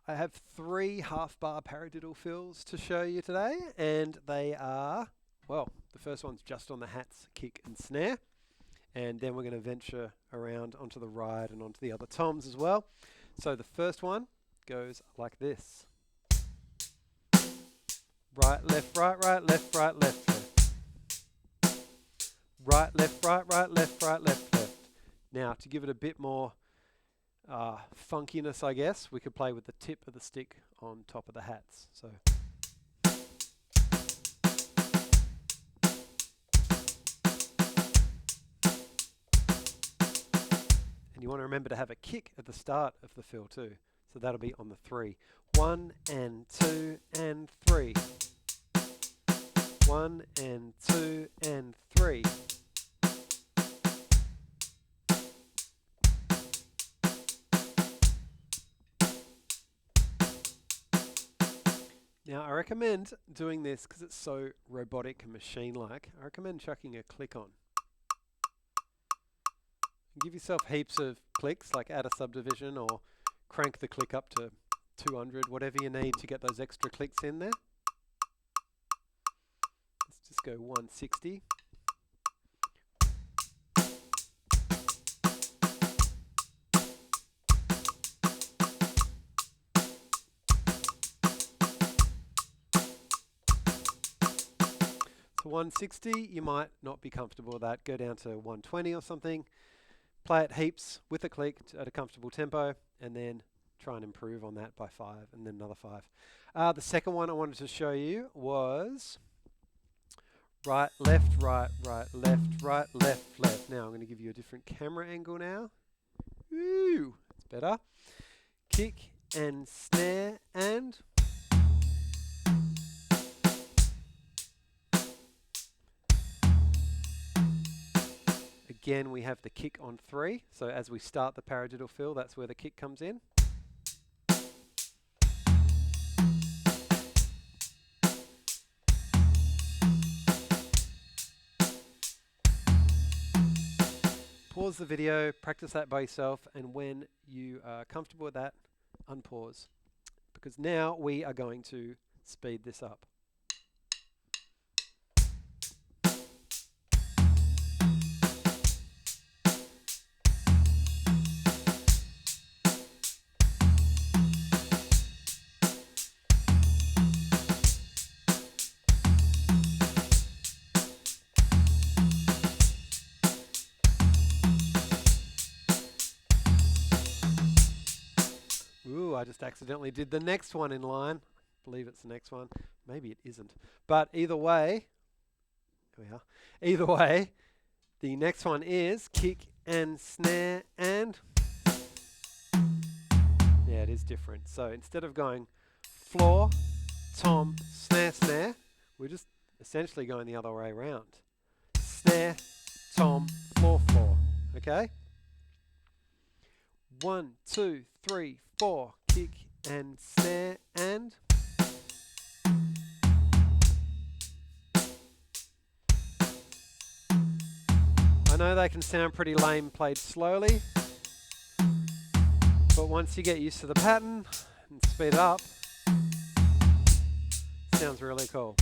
I have 3 half-bar paradiddle fills to show you today, and they are, well, the first one's just on the hats, kick and snare, and then we're going to venture around onto the ride and onto the other toms as well. So the first one goes like this. Right, left, right, right, left, right, left, left. Right, left, right, right, left, right, left, left. Now, to give it a bit more funkiness, I guess, we could play with the tip of the stick on top of the hats. So. And you want to remember to have a kick at the start of the fill too. So that'll be on the 3. 1 and 2 and 3. 1 and 2 and 3. Now I recommend doing this because it's so robotic and machine-like. I recommend chucking a click on. Give yourself heaps of clicks, like add a subdivision or crank the click up to 200, whatever you need to get those extra clicks in there. Let's just go 160. So 160, you might not be comfortable with that. Go down to 120 or something. Play it heaps with a click at a comfortable tempo, and then try and improve on that by 5, and then another 5. The second one I wanted to show you was right, left, right, right, left, right, left, left. Now I'm going to give you a different camera angle now. Ooh, that's better. Kick and snare and... Again, we have the kick on 3, so as we start the paradiddle fill, that's where the kick comes in. Pause the video, practice that by yourself, and when you are comfortable with that, unpause. Because now we are going to speed this up. Ooh, I just accidentally did the next one in line. I believe it's the next one. Maybe it isn't. But either way, here we are. Either way, the next one is kick and snare and... Yeah, it is different. So instead of going floor, tom, snare, snare, we're just essentially going the other way around. Snare, tom, floor, floor. Okay? 1, 2, 3, 4, kick and snare and... I know they can sound pretty lame played slowly, but once you get used to the pattern and speed it up, it sounds really cool.